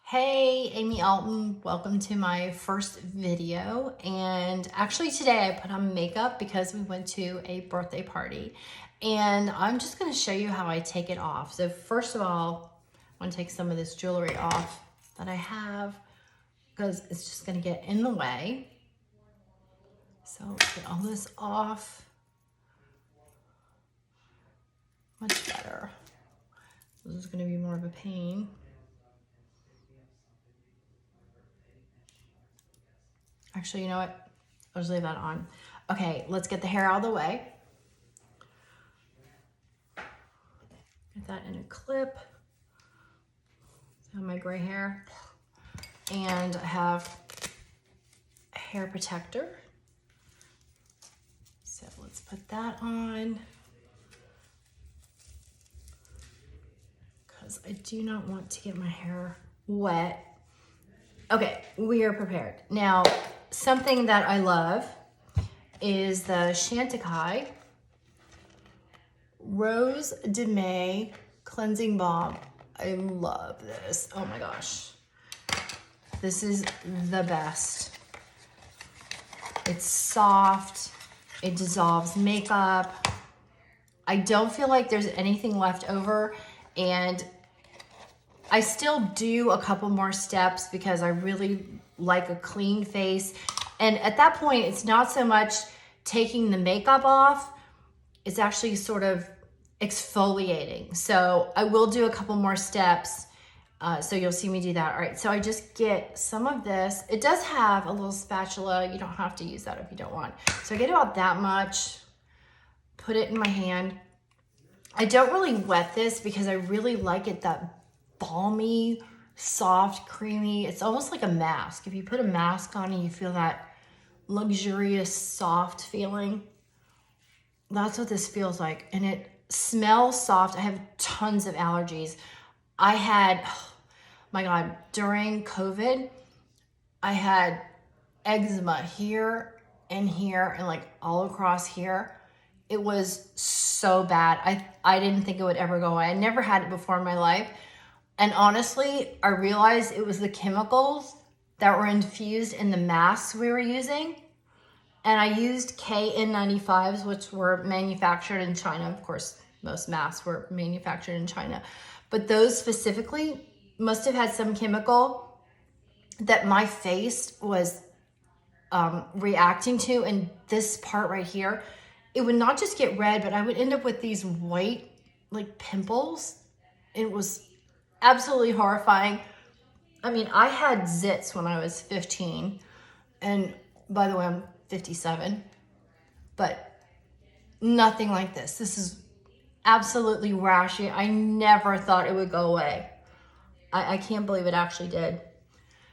Hey, Amy Alton, welcome to my first video. And actually today I put on makeup because we went to a birthday party. And I'm just gonna show you how I take it off. So first of all, I wanna take some of this jewelry off that I have because it's just gonna get in the way. So get all this off. Much better. This is gonna be more of a pain. Actually, you know what? I'll just leave that on. Okay, let's get the hair out of the way. Get that in a clip. So my gray hair. And I have a hair protector. So let's put that on. Because I do not want to get my hair wet. Okay, we are prepared. Now, something that I love is the Chantecaille Rose de May Cleansing Balm. I love this. Oh my gosh. This is the best. It's soft. It dissolves makeup. I don't feel like there's anything left over, and I still do a couple more steps because I really like a clean face. And at that point, it's not so much taking the makeup off, it's actually sort of exfoliating. So I will do a couple more steps. So you'll see me do that. All right, so I just get some of this. It does have a little spatula. You don't have to use that if you don't want. So I get about that much, put it in my hand. I don't really wet this because I really like it that balmy, soft, creamy. It's almost like a mask. If you put a mask on and you feel that luxurious, soft feeling, that's what this feels like. And it smells soft. I have tons of allergies. I had, oh my God, during COVID, I had eczema here and like all across here. It was so bad. I didn't think it would ever go away. I never had it before in my life. And honestly, I realized it was the chemicals that were infused in the masks we were using. And I used KN95s, which were manufactured in China. Of course, most masks were manufactured in China. But those specifically must have had some chemical that my face was reacting to. And this part right here, it would not just get red, but I would end up with these white, like, pimples. It was absolutely horrifying. I mean, I had zits when I was 15. And by the way, I'm 57. But nothing like this. This is absolutely rashy. I never thought it would go away. I can't believe it actually did.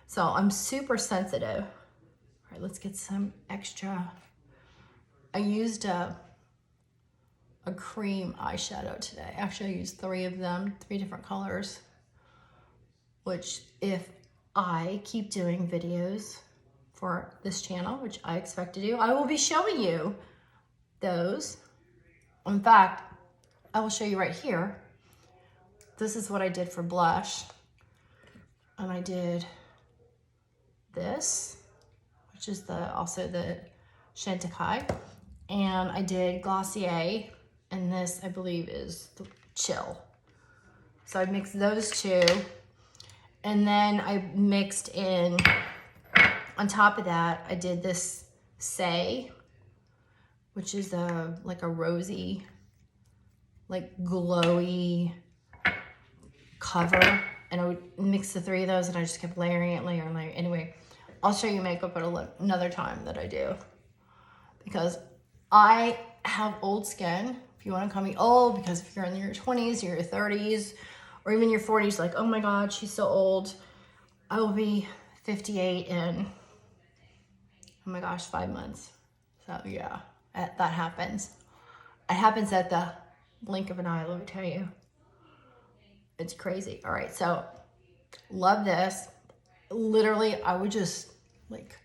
So I'm super sensitive. All right, let's get some extra. I used a cream eyeshadow today. Actually, I used 3 of them, 3 different colors. Which, if I keep doing videos for this channel, which I expect to do, I will be showing you those. In fact, I will show you right here. This is what I did for blush. And I did this, which is also the Chantecaille. And I did Glossier, and this, I believe, is the Chill. So I mixed those two. And then I mixed in, on top of that, I did this Say, which is like a rosy, like glowy cover. And I would mix the 3 of those, and I just kept layering it, layering. Anyway, I'll show you makeup at another time that I do. Because I have old skin, if you want to call me old, because if you're in your 20s, your 30s, or even your 40s, like, oh my God, she's so old. I will be 58 in, oh my gosh, 5 months. So yeah, that happens. It happens at the blink of an eye, let me tell you. It's crazy. All right, so love this. Literally, I would just like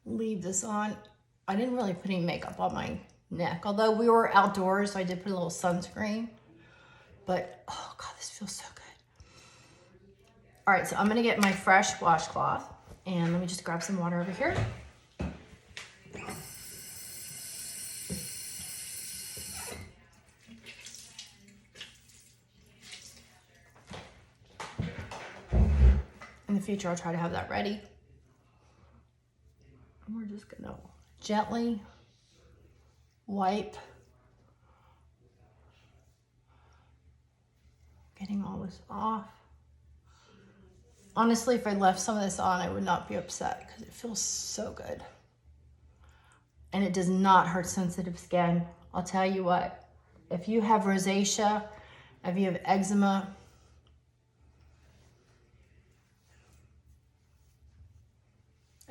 leave this on. I didn't really put any makeup on my neck, although we were outdoors, so I did put a little sunscreen. But, oh God, this feels so good. All right, so I'm gonna get my fresh washcloth and let me just grab some water over here. In the future, I'll try to have that ready. And we're just gonna gently wipe, getting all this off. Honestly, if I left some of this on, I would not be upset because it feels so good. And it does not hurt sensitive skin. I'll tell you what, if you have rosacea, if you have eczema,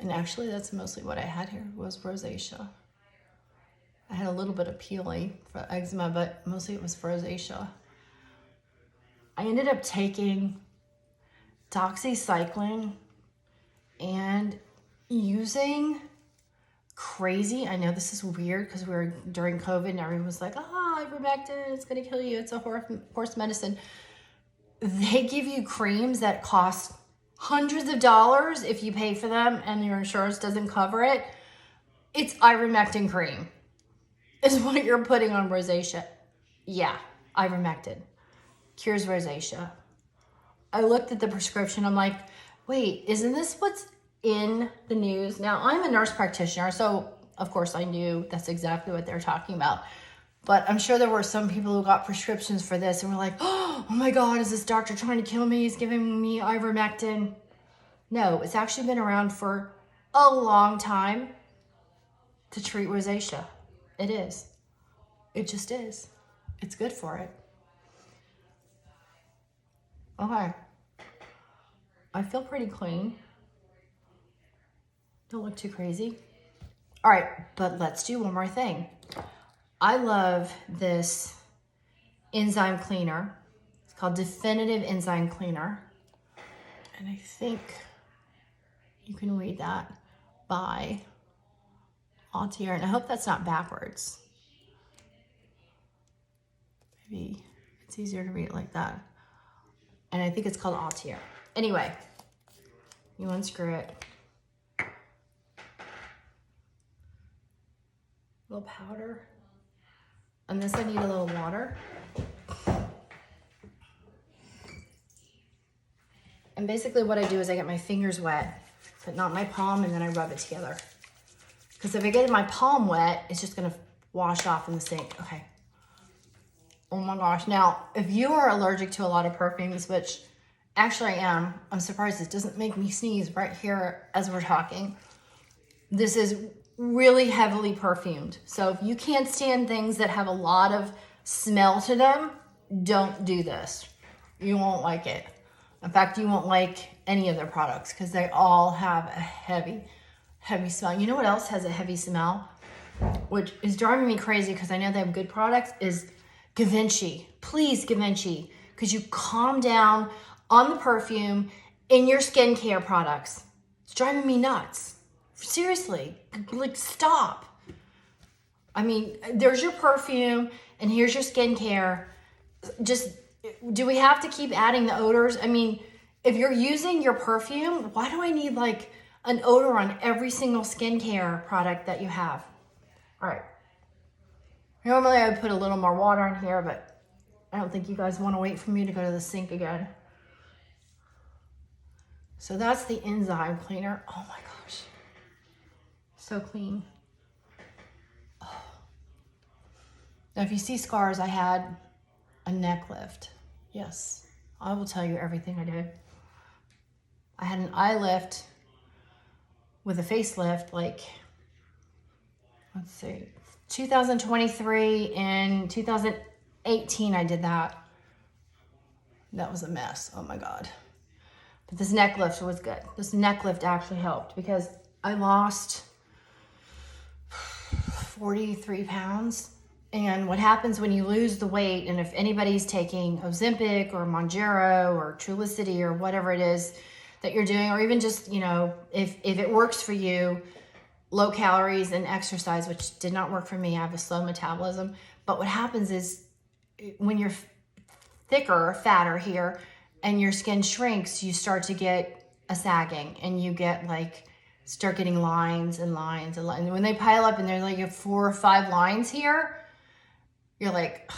and actually that's mostly what I had here was rosacea. I had a little bit of peeling for eczema, but mostly it was for rosacea. I ended up taking doxycycline and using crazy, I know this is weird because we were during COVID and everyone was like, ivermectin, it's gonna kill you, it's a horse medicine. They give you creams that cost hundreds of dollars if you pay for them and your insurance doesn't cover it. It's ivermectin cream is what you're putting on rosacea. Yeah, ivermectin cures rosacea. I looked at the prescription. I'm like, wait, isn't this what's in the news? Now, I'm a nurse practitioner, so of course I knew that's exactly what they're talking about. But I'm sure there were some people who got prescriptions for this and were like, oh my God, is this doctor trying to kill me? He's giving me ivermectin. No, it's actually been around for a long time to treat rosacea. It is. It just is. It's good for it. Okay. I feel pretty clean. Don't look too crazy. All right, but let's do one more thing. I love this enzyme cleaner. It's called Definitive Enzyme Cleaner. And I think you can read that by Auteur. And I hope that's not backwards. Maybe it's easier to read it like that. And I think it's called Auteur. Anyway, you unscrew it. A little powder. On this I need a little water. And basically what I do is I get my fingers wet, but not my palm, and then I rub it together. Because if I get my palm wet, it's just gonna wash off in the sink. Okay. Oh my gosh. Now, if you are allergic to a lot of perfumes, which actually I am, I'm surprised it doesn't make me sneeze right here as we're talking. This is really heavily perfumed. So if you can't stand things that have a lot of smell to them, don't do this. You won't like it. In fact, you won't like any of their products because they all have a heavy smell. You know what else has a heavy smell? Which is driving me crazy because I know they have good products, is Givenchy. Please, Givenchy, because you calm down on the perfume in your skincare products. It's driving me nuts. Seriously, like stop. I mean, there's your perfume and here's your skincare. Just, do we have to keep adding the odors? I mean, if you're using your perfume, why do I need like an odor on every single skincare product that you have? All right. Normally I would put a little more water in here, but I don't think you guys want to wait for me to go to the sink again. So that's the enzyme cleaner. Oh my gosh. So clean. Oh. Now if you see scars, I had a neck lift. Yes, I will tell you everything I did. I had an eye lift with a facelift, like, let's see, 2023 and 2018 I did that. That was a mess, oh my God. But this neck lift was good. This neck lift actually helped because I lost 43 pounds. And what happens when you lose the weight, and if anybody's taking Ozempic or Mounjaro or Trulicity or whatever it is that you're doing, or even just, you know, if it works for you, low calories and exercise, which did not work for me. I have a slow metabolism. But what happens is when you're thicker or fatter here, and your skin shrinks, you start to get a sagging, and you get like, start getting lines and lines and lines. And when they pile up and there's like 4 or 5 lines here, you're like,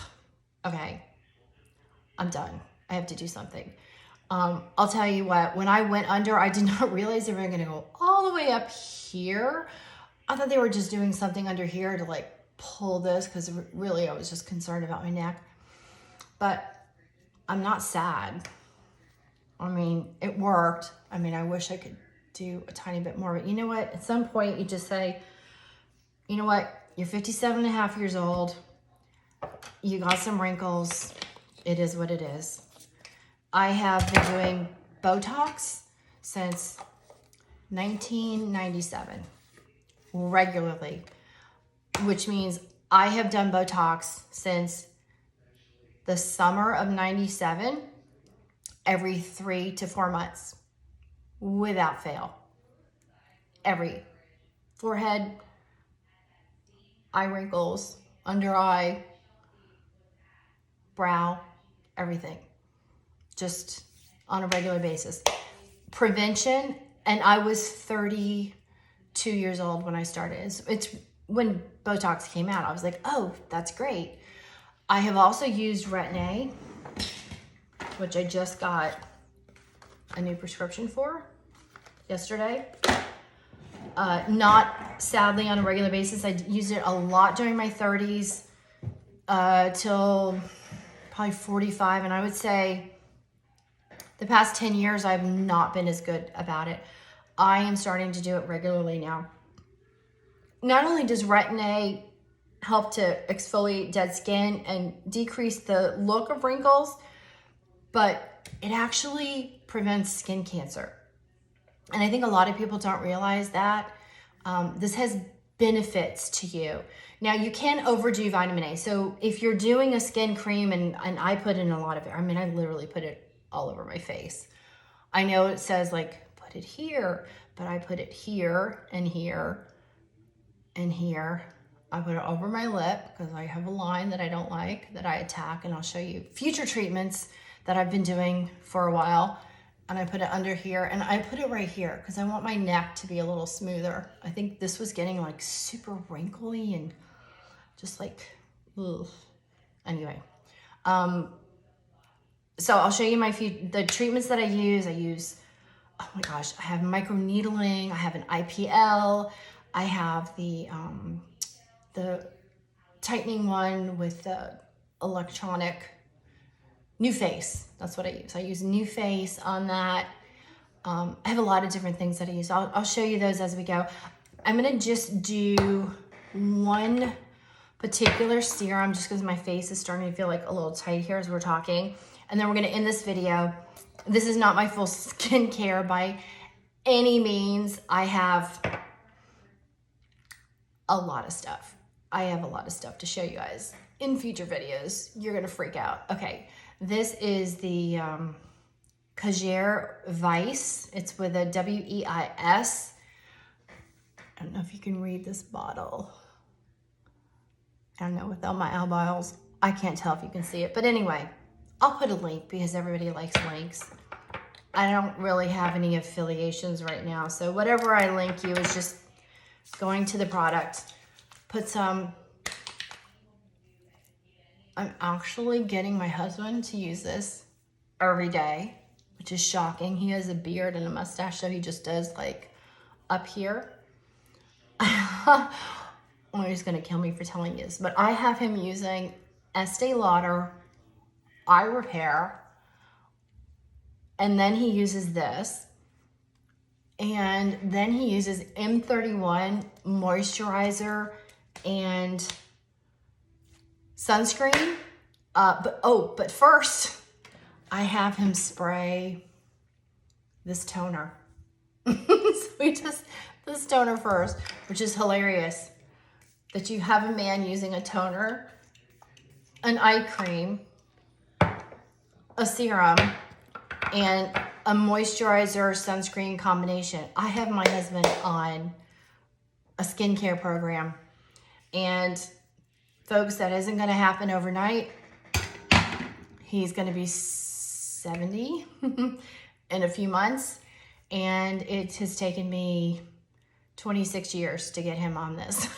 okay, I'm done. I have to do something. I'll tell you what, when I went under, I did not realize they were going to go all the way up here. I thought they were just doing something under here to like pull this, because really I was just concerned about my neck. But I'm not sad. I mean, it worked. I mean, I wish I could do a tiny bit more, but you know what? At some point you just say, you know what? You're 57 and a half years old. You got some wrinkles. It is what it is. I have been doing Botox since 1997 regularly, which means I have done Botox since the summer of 97, every 3 to 4 months, without fail. Every forehead, eye wrinkles, under eye, brow, everything. Just on a regular basis. Prevention, and I was 32 years old when I started. It's when Botox came out, I was like, oh, that's great. I have also used Retin-A, which I just got a new prescription for yesterday. Not sadly on a regular basis. I used it a lot during my 30s till probably 45, and I would say the past 10 years, I've not been as good about it. I am starting to do it regularly now. Not only does Retin-A help to exfoliate dead skin and decrease the look of wrinkles, but it actually prevents skin cancer. And I think a lot of people don't realize that. This has benefits to you. Now, you can overdo vitamin A. So if you're doing a skin cream, and I put in a lot of it, I mean, I literally put it all over my face. I know it says like, put it here, but I put it here and here and here. I put it over my lip because I have a line that I don't like, that I attack, and I'll show you future treatments that I've been doing for a while. And I put it under here, and I put it right here because I want my neck to be a little smoother. I think this was getting like super wrinkly and just like, ugh. Anyway, so I'll show you the treatments that I use, oh my gosh, I have microneedling, I have an IPL, I have the tightening one with the electronic New Face. That's what I use. I use New Face on that. I have a lot of different things that I use. I'll show you those as we go. I'm gonna just do one particular serum just because my face is starting to feel like a little tight here as we're talking. And then we're gonna end this video. This is not my full skincare by any means. I have a lot of stuff. I have a lot of stuff to show you guys in future videos. You're gonna freak out. Okay, this is the Kjaer Weis. It's with a W-E-I-S. I don't know if you can read this bottle. I don't know, without my eyeballs, I can't tell if you can see it. But anyway, I'll put a link because everybody likes links. I don't really have any affiliations right now. So whatever I link you is just going to the product. Put some, I'm actually getting my husband to use this every day, which is shocking. He has a beard and a mustache, so he just does like up here. Oh, he's gonna kill me for telling you this, but I have him using Estee Lauder Eye Repair, and then he uses this, and then he uses M31 moisturizer and sunscreen. But first, I have him spray this toner. So we just, this toner first, which is hilarious that you have a man using a toner, an eye cream, a serum, and a moisturizer sunscreen combination. I have my husband on a skincare program, and folks, that isn't going to happen overnight. He's going to be 70 in a few months. And it has taken me 26 years to get him on this.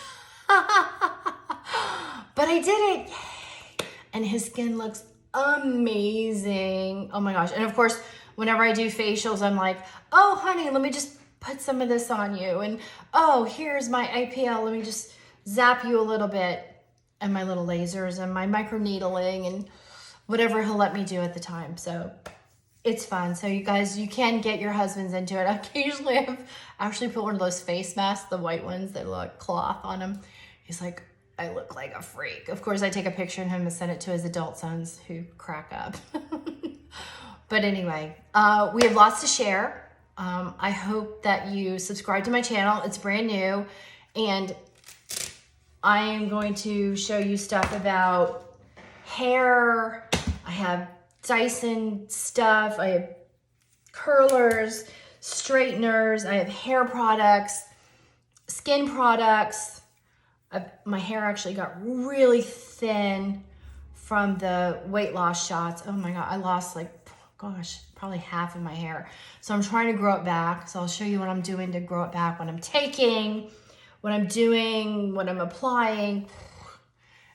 But I did it. Yay. And his skin looks amazing. Oh my gosh. And of course, whenever I do facials, I'm like, oh honey, let me just put some of this on you. And oh, here's my IPL. Let me just zap you a little bit. And my little lasers and my micro needling and whatever he'll let me do at the time. So it's fun. So you guys, you can get your husbands into it. Occasionally I've actually put one of those face masks, the white ones that look cloth on him. He's like, I look like a freak. Of course, I take a picture of him and send it to his adult sons who crack up. But anyway, we have lots to share. I hope that you subscribe to my channel. It's brand new. And I am going to show you stuff about hair. I have Dyson stuff. I have curlers, straighteners. I have hair products, skin products. My hair actually got really thin from the weight loss shots. Oh my God, I lost like, gosh, probably half of my hair. So I'm trying to grow it back. So I'll show you what I'm doing to grow it back, what I'm taking, what I'm doing, what I'm applying.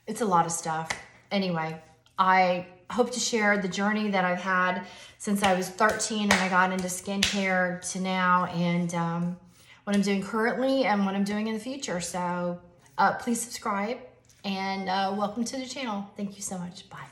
It's a lot of stuff. Anyway, I hope to share the journey that I've had since I was 13 and I got into skincare to now, and what I'm doing currently and what I'm doing in the future. So please subscribe and welcome to the channel. Thank you so much. Bye.